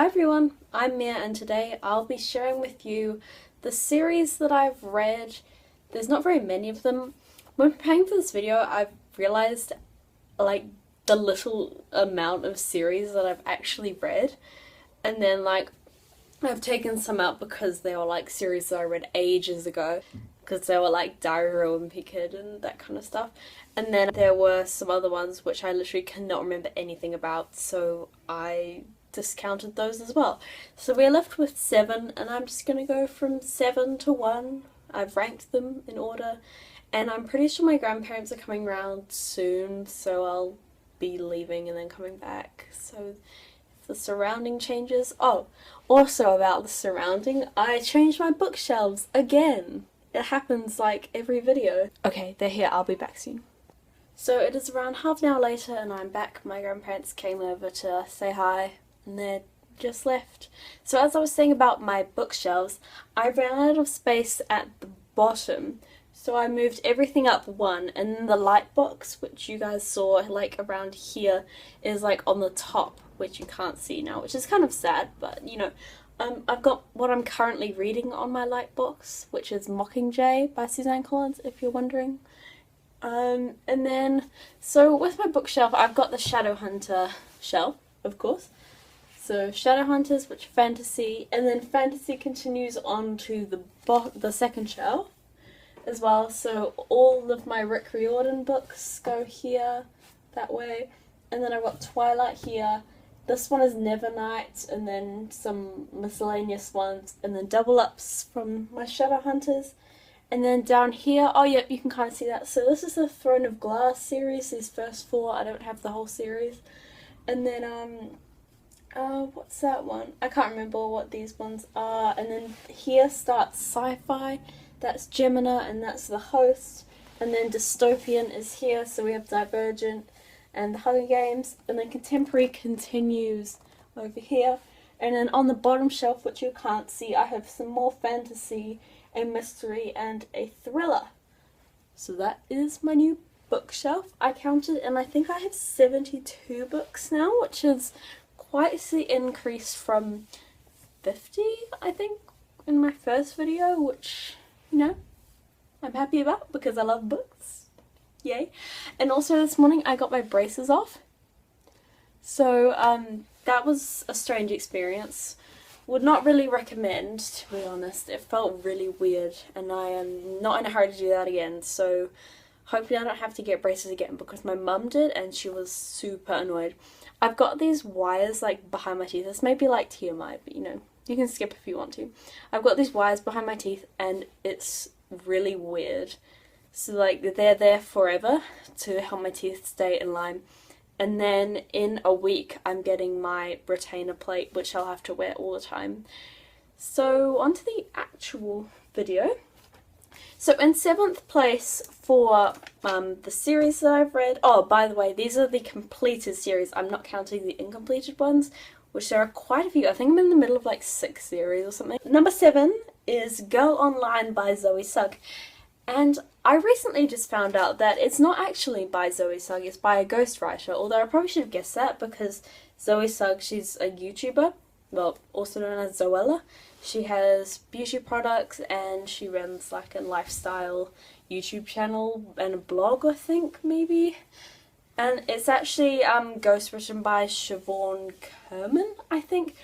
Hi everyone, I'm Mia and today I'll be sharing with you the series that I've read. There's not very many of them. When preparing for this video, I've realized like the little amount of series that I've actually read, and then I've taken some out because they were like series that I read ages ago, because they were like Diary and Kid and that kind of stuff. And then there were some other ones which I literally cannot remember anything about, so I discounted those as well. So we're left with 7, and I'm just gonna go from 7 to 1. I've ranked them in order, and I'm pretty sure my grandparents are coming round soon, so I'll be leaving and then coming back. So if the surrounding changes. Oh, also about the surrounding, I changed my bookshelves again. It happens like every video. Okay, they're here. I'll be back soon. So it is around half an hour later and I'm back. My grandparents came over to say hi and they're just left. So as I was saying about my bookshelves, I ran out of space at the bottom. So I moved everything up one, and then the light box, which you guys saw like around here, is like on the top, which you can't see now, which is kind of sad, but you know. I've got what I'm currently reading on my light box, which is Mockingjay by Suzanne Collins, if you're wondering. And then, so with my bookshelf, I've got the Shadowhunter shelf, of course. So Shadowhunters, which are fantasy, and then fantasy continues on to the second shelf as well. So all of my Riordan books go here, that way. And then I've got Twilight here. This one is Nevernight, and then some miscellaneous ones, and then double ups from my Shadowhunters. And then down here, oh yep, you can kind of see that. So this is the Throne of Glass series, these first 4, I don't have the whole series. And then, what's that one? I can't remember what these ones are. And then here starts Sci-Fi, that's Gemina, and that's The Host. And then Dystopian is here, so we have Divergent and the Hunger Games, and then Contemporary continues over here. And then on the bottom shelf, which you can't see, I have some more fantasy, a mystery, and a thriller. So that is my new bookshelf. I counted, and I think I have 72 books now, which is quite the increase from 50, I think, in my first video, which, you know, I'm happy about because I love books. Yay. And also this morning I got my braces off. So that was a strange experience. Would not really recommend, to be honest. It felt really weird and I am not in a hurry to do that again. So hopefully I don't have to get braces again, because my mum did and she was super annoyed. I've got these wires like behind my teeth. This may be like TMI, but you know, you can skip if you want to. I've got these wires behind my teeth and it's really weird. So like they're there forever to help my teeth stay in line. And then in a week I'm getting my retainer plate, which I'll have to wear all the time. So on to the actual video. So in 7th place for the series that I've read, oh by the way, these are the completed series, I'm not counting the incompleted ones, which there are quite a few. I think I'm in the middle of like 6 series or something. Number 7 is Girl Online by Zoe Sugg. And I recently just found out that it's not actually by Zoe Sugg, it's by a ghostwriter, although I probably should have guessed that because Zoe Sugg, she's a YouTuber, well, also known as Zoella. She has beauty products and she runs like a lifestyle YouTube channel and a blog, I think, maybe. And it's actually ghostwritten by Siobhan Kerman, I think.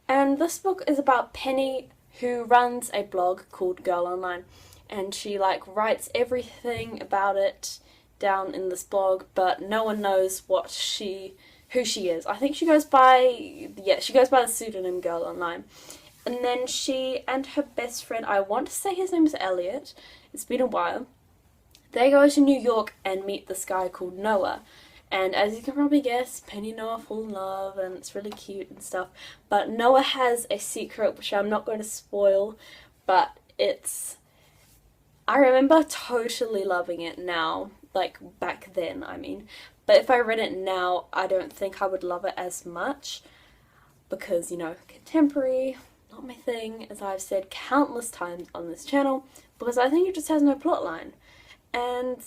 And this book is about Penny, who runs a blog called Girl Online. And she like writes everything about it down in this blog, but no one knows who she is. I think she goes by the pseudonym Girl Online. And then she and her best friend, I want to say his name is Elliot, it's been a while, they go to New York and meet this guy called Noah. And as you can probably guess, Penny and Noah fall in love and it's really cute and stuff. But Noah has a secret which I'm not going to spoil, but I remember totally loving it now, like back then I mean, but if I read it now I don't think I would love it as much because, you know, contemporary, not my thing, as I've said countless times on this channel, because I think it just has no plot line. And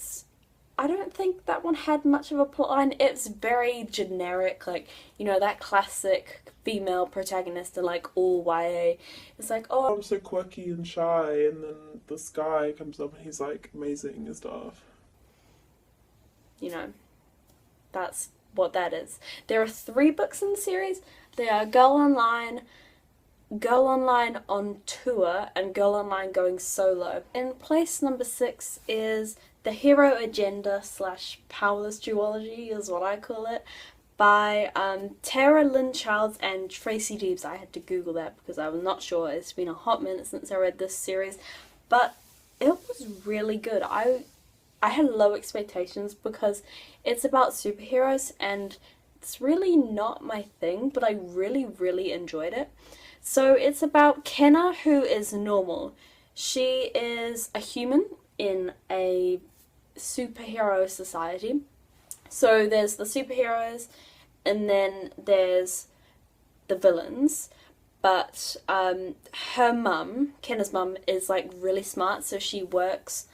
I don't think that one had much of a plotline. It's very generic, like, you know, that classic female protagonist in like all YA. It's like, oh, I'm so quirky and shy, and then this guy comes up and he's like amazing and stuff. You know, that's what that is. There are 3 books in the series. They are Girl Online, Girl Online on Tour, and Girl Online going solo. In place number 6 is The Hero Agenda / Powerless duology is what I call it, by Tera, Lynn and Tracy Deebs. I had to Google that because I was not sure. It's been a hot minute since I read this series, but it was really good. I had low expectations because it's about superheroes and it's really not my thing, but I really, really enjoyed it. So it's about Kenna, who is normal. She is a human in a superhero society. So there's the superheroes and then there's the villains. But her mum, Kenna's mum, is like really smart, so she works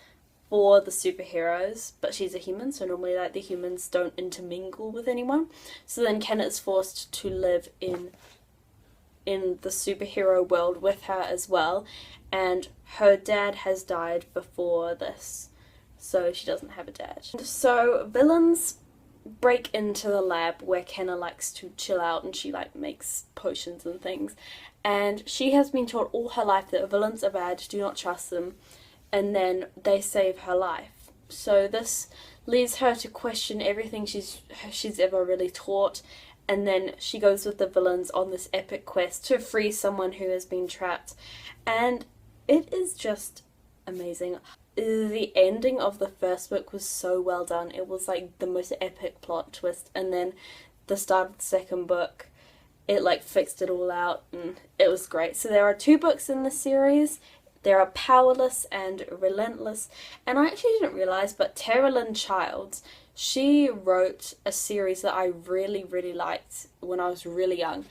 for the superheroes, but she's a human, so normally like the humans don't intermingle with anyone. So then Kenna is forced to live in the superhero world with her as well, and her dad has died before this, so she doesn't have a dad. So villains break into the lab where Kenna likes to chill out and she like makes potions and things, and she has been taught all her life that villains are bad, do not trust them, and then they save her life. So this leads her to question everything she's ever really taught, and then she goes with the villains on this epic quest to free someone who has been trapped, and it is just amazing. The ending of the first book was so well done. It was like the most epic plot twist, and then the start of the second book, it like fixed it all out and it was great. So there are 2 books in the series. There are Powerless and Relentless, and I actually didn't realise, but Tera Lynn Childs, she wrote a series that I really, really liked when I was really young,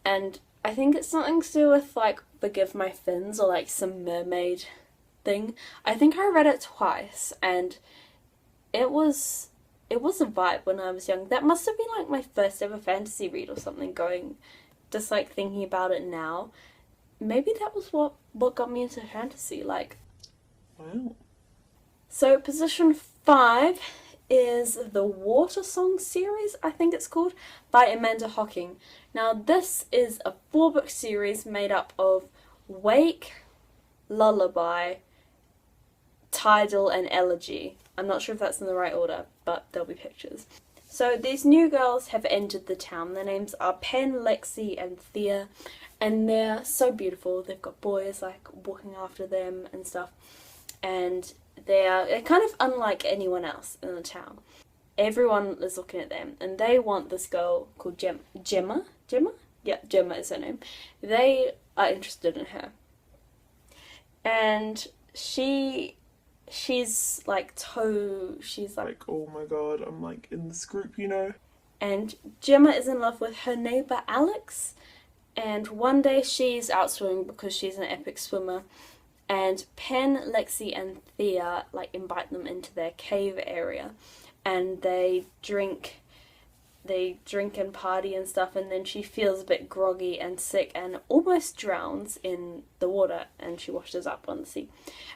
and I think it's something to do with like Forgive My Fins or like some mermaid thing. I think I read it twice, and it was a vibe when I was young. That must have been like my first ever fantasy read or something, just like thinking about it now. Maybe that was what got me into fantasy, like. Wow. So position 5 is the Water Song series, I think it's called, by Amanda Hocking. Now this is a 4-book series made up of Wake, Lullaby, Tidal, and Elegy. I'm not sure if that's in the right order, but there'll be pictures. So these new girls have entered the town. Their names are Pen, Lexi, and Thea, and they're so beautiful. They've got boys like walking after them and stuff, and they're kind of unlike anyone else in the town. Everyone is looking at them, and they want this girl called Gemma? Yeah, Gemma is her name. They are interested in her, and she's like she's like, oh my god, I'm like in this group, you know. And Gemma is in love with her neighbour Alex, and one day she's out swimming because she's an epic swimmer, and Pen, Lexi, and Thea like invite them into their cave area, and they drink and party and stuff, and then she feels a bit groggy and sick and almost drowns in the water, and she washes up on the sea.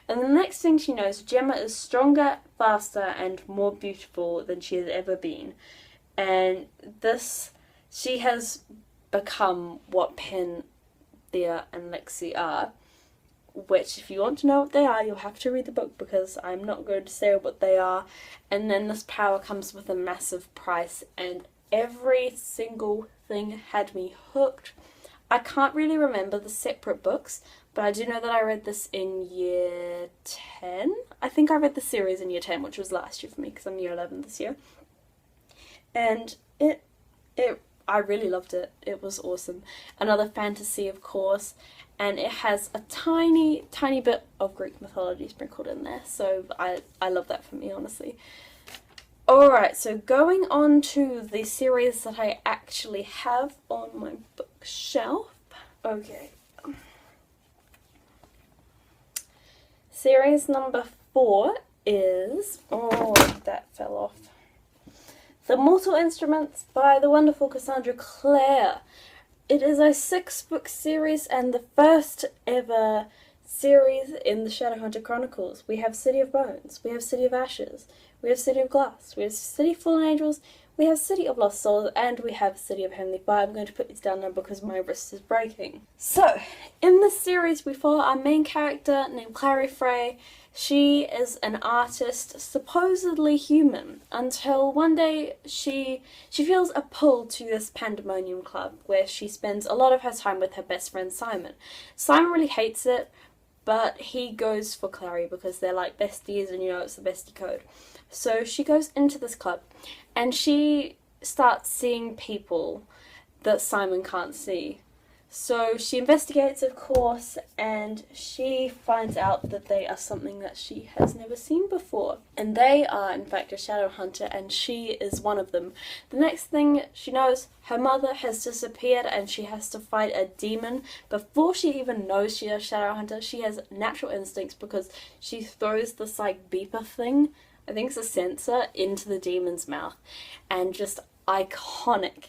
And the next thing she knows, Gemma is stronger, faster, and more beautiful than she has ever been. And she has become what Pen, Thea, and Lexi are, which if you want to know what they are, you'll have to read the book because I'm not going to say what they are. And then this power comes with a massive price, and every single thing had me hooked. I can't really remember the separate books, but I do know that I read this in year 10. I think I read the series in year 10, which was last year for me because I'm year 11 this year. And I really loved it. It was awesome. Another fantasy, of course, and it has a tiny, tiny bit of Greek mythology sprinkled in there, so I love that for me, honestly. Alright, so going on to the series that I actually have on my bookshelf. Okay. Series number 4 is, oh, that fell off, The Mortal Instruments by the wonderful Cassandra Clare. It is a 6-book series and the first ever series in the Shadowhunter Chronicles. We have City of Bones, we have City of Ashes, we have City of Glass, we have City of Fallen Angels, we have City of Lost Souls, and we have City of Heavenly Fire. I'm going to put these down now because my wrist is breaking. So, in this series we follow our main character named Clare. She is an artist, supposedly human, until one day she feels a pull to this pandemonium club where she spends a lot of her time with her best friend Simon. Simon really hates it, but he goes for Clare because they're like besties and you know it's the bestie code. So she goes into this club and she starts seeing people that Simon can't see. So she investigates, of course, and she finds out that they are something that she has never seen before. And they are, in fact, a shadow hunter, and she is one of them. The next thing she knows, her mother has disappeared and she has to fight a demon. Before she even knows she's a shadow hunter, she has natural instincts because she throws this, like, beeper thing, I think it's a sensor, into the demon's mouth. And just iconic.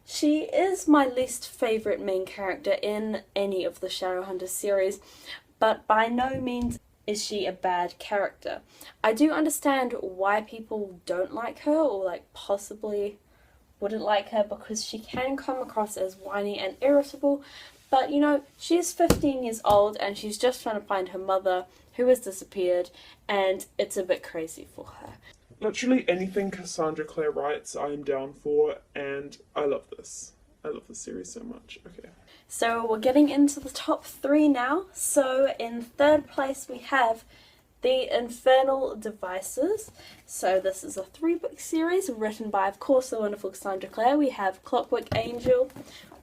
She is my least favourite main character in any of the Shadowhunter series, but by no means is she a bad character. I do understand why people don't like her, or like possibly wouldn't like her, because she can come across as whiny and irritable, but you know, she's 15 years old and she's just trying to find her mother who has disappeared, and it's a bit crazy for her. Literally anything Cassandra Clare writes, I am down for, and I love this. I love this series so much. Okay. So we're getting into the top 3 now. So in third place we have The Infernal Devices. So this is a 3-book series written by, of course, the wonderful Cassandra Clare. We have Clockwork Angel,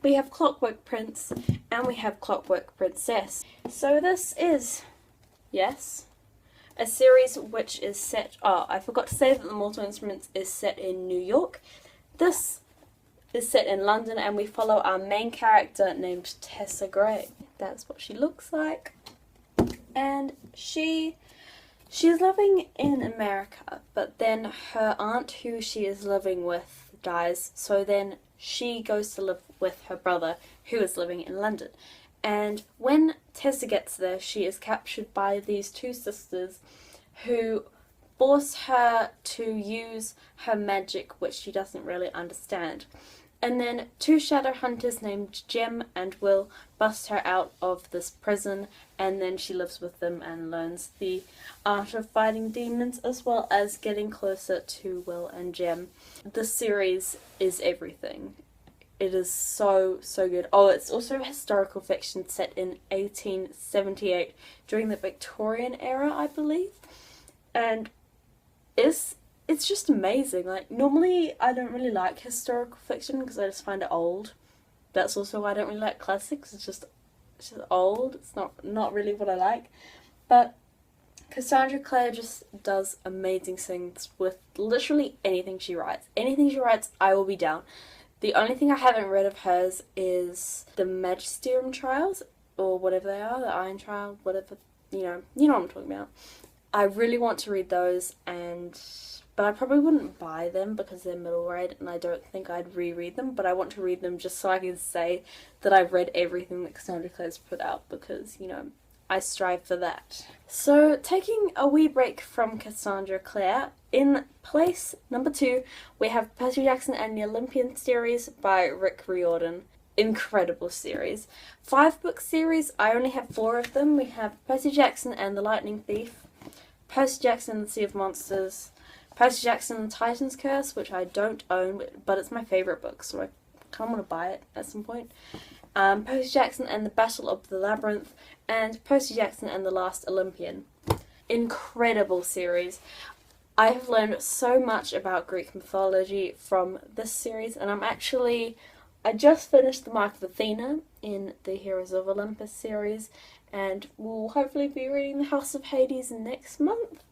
we have Clockwork Prince, and we have Clockwork Princess. So this is, yes, a series which is set... Oh, I forgot to say that The Mortal Instruments is set in New York. This is set in London, and we follow our main character named Tessa Gray. That's what she looks like. And she's living in America, but then her aunt who she is living with dies, so then she goes to live with her brother who is living in London. And when Tessa gets there, she is captured by these 2 sisters who force her to use her magic, which she doesn't really understand. And then 2 shadow hunters named Jem and Will bust her out of this prison, and then she lives with them and learns the art of fighting demons as well as getting closer to Will and Jem. This series is everything. It is so, so good. Oh, it's also historical fiction set in 1878 during the Victorian era, I believe. And it's just amazing. Like, normally I don't really like historical fiction because I just find it old. That's also why I don't really like classics. It's just old. It's not really what I like. But Cassandra Clare just does amazing things with literally anything she writes. Anything she writes, I will be down. The only thing I haven't read of hers is the Magisterium Trials, or whatever they are, the Iron Trial, whatever, you know what I'm talking about. I really want to read those, but I probably wouldn't buy them because they're middle grade, and I don't think I'd reread them, but I want to read them just so I can say that I've read everything that Cassandra Clare's put out, because, you know, I strive for that. So, taking a wee break from Cassandra Clare, in place number 2, we have Percy Jackson and the Olympian series by Riordan. Incredible series. 5-book series, I only have 4 of them. We have Percy Jackson and the Lightning Thief, Percy Jackson and the Sea of Monsters, Percy Jackson and the Titan's Curse, which I don't own, but it's my favourite book, so I kind of want to buy it at some point. Percy Jackson and the Battle of the Labyrinth, and Percy Jackson and the Last Olympian. Incredible series. I have learned so much about Greek mythology from this series, and I just finished the Mark of Athena in the Heroes of Olympus series, and we'll hopefully be reading the House of Hades next month.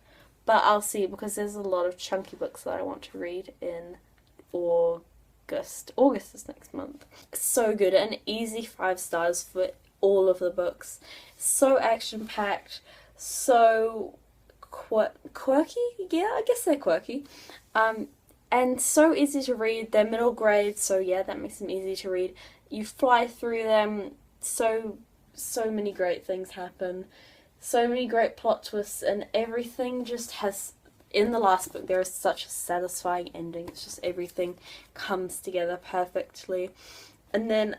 But I'll see, because there's a lot of chunky books that I want to read in August. August is next month. So good, an easy 5 stars for all of the books. So action-packed, so quirky. Yeah, I guess they're quirky. And so easy to read. They're middle grade, so yeah, that makes them easy to read. You fly through them. So many great things happen. So many great plot twists, and everything just has. In the last book, there is such a satisfying ending. It's just everything comes together perfectly. And then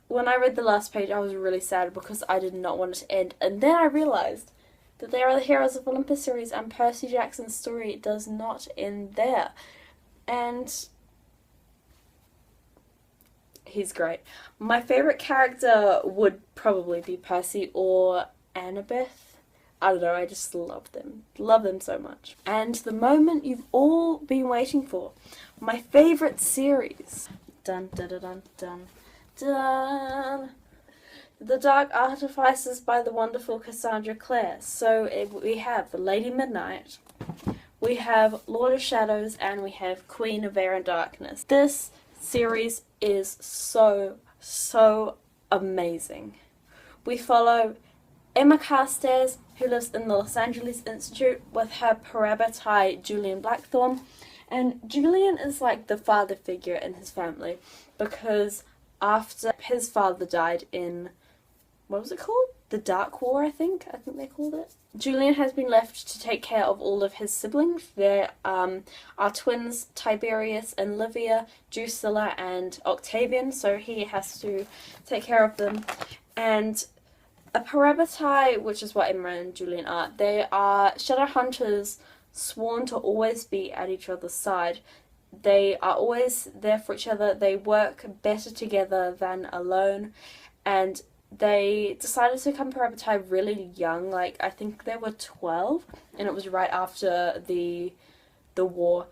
when I read the last page, I was really sad because I did not want it to end. And then I realised that they are the Heroes of Olympus series, and Percy Jackson's story does not end there. And he's great. My favourite character would probably be Percy or Annabeth. I don't know, I just love them. Love them so much. And the moment you've all been waiting for. My favourite series. Dun dun dun dun dun dun. The Dark Artifices by the wonderful Cassandra Clare. So we have Lady Midnight, we have Lord of Shadows, and we have Queen of Air and Darkness. This series is so amazing. We follow Emma Carstairs, who lives in the Los Angeles Institute with her parabatai Julian Blackthorn. And Julian is like the father figure in his family because after his father died in, what was it called? The Dark War, I think they called it. Julian has been left to take care of all of his siblings. There are twins, Tiberius and Livia, Drusilla and Octavian, so he has to take care of them. And a parabatai, which is what Emma and Julian are, they are shadow hunters sworn to always be at each other's side. They are always there for each other. They work better together than alone. And they decided to become parabatai really young. Like, I think they were 12, and it was right after the war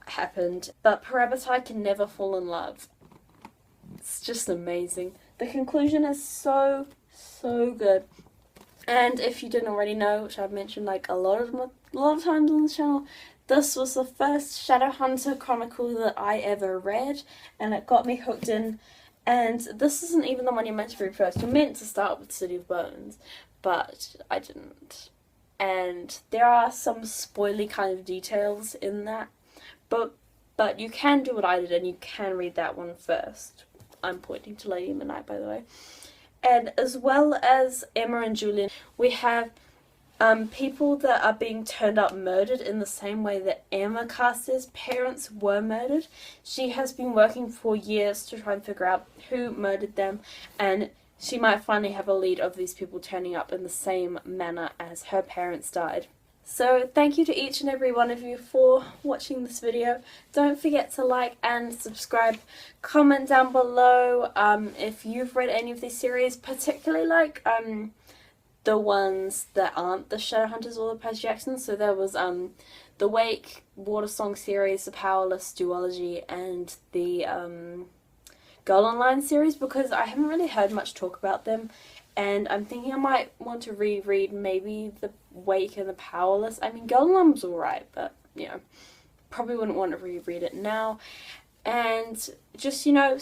happened. But parabatai can never fall in love. It's just amazing. The conclusion is so good. And if you didn't already know, which I've mentioned like a lot of times on this channel, this was the first Shadowhunter chronicle that I ever read, and it got me hooked in. And this isn't even the one you're meant to read first. You're meant to start with City of Bones, but I didn't. And there are some spoily kind of details in that, but you can do what I did, and you can read that one first. I'm pointing to Lady Midnight, by the way. And as well as Emma and Julian, we have people that are being turned up murdered in the same way that Emma Carstairs' parents were murdered. She has been working for years to try and figure out who murdered them, and she might finally have a lead of these people turning up in the same manner as her parents died. So thank you to each and every one of you for watching this video. Don't forget to like and subscribe. Comment down below if you've read any of these series, particularly like the ones that aren't the Shadowhunters or the Percy Jackson. So there was the Wake, Water Song series, the Powerless duology, and the Girl Online series, because I haven't really heard much talk about them. And I'm thinking I might want to reread maybe the Wake and the Powerless. I mean, Girl Online was alright, but, you know, probably wouldn't want to reread it now. And just, you know,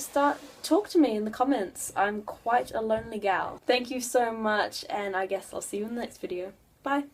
talk to me in the comments. I'm quite a lonely gal. Thank you so much, and I guess I'll see you in the next video. Bye!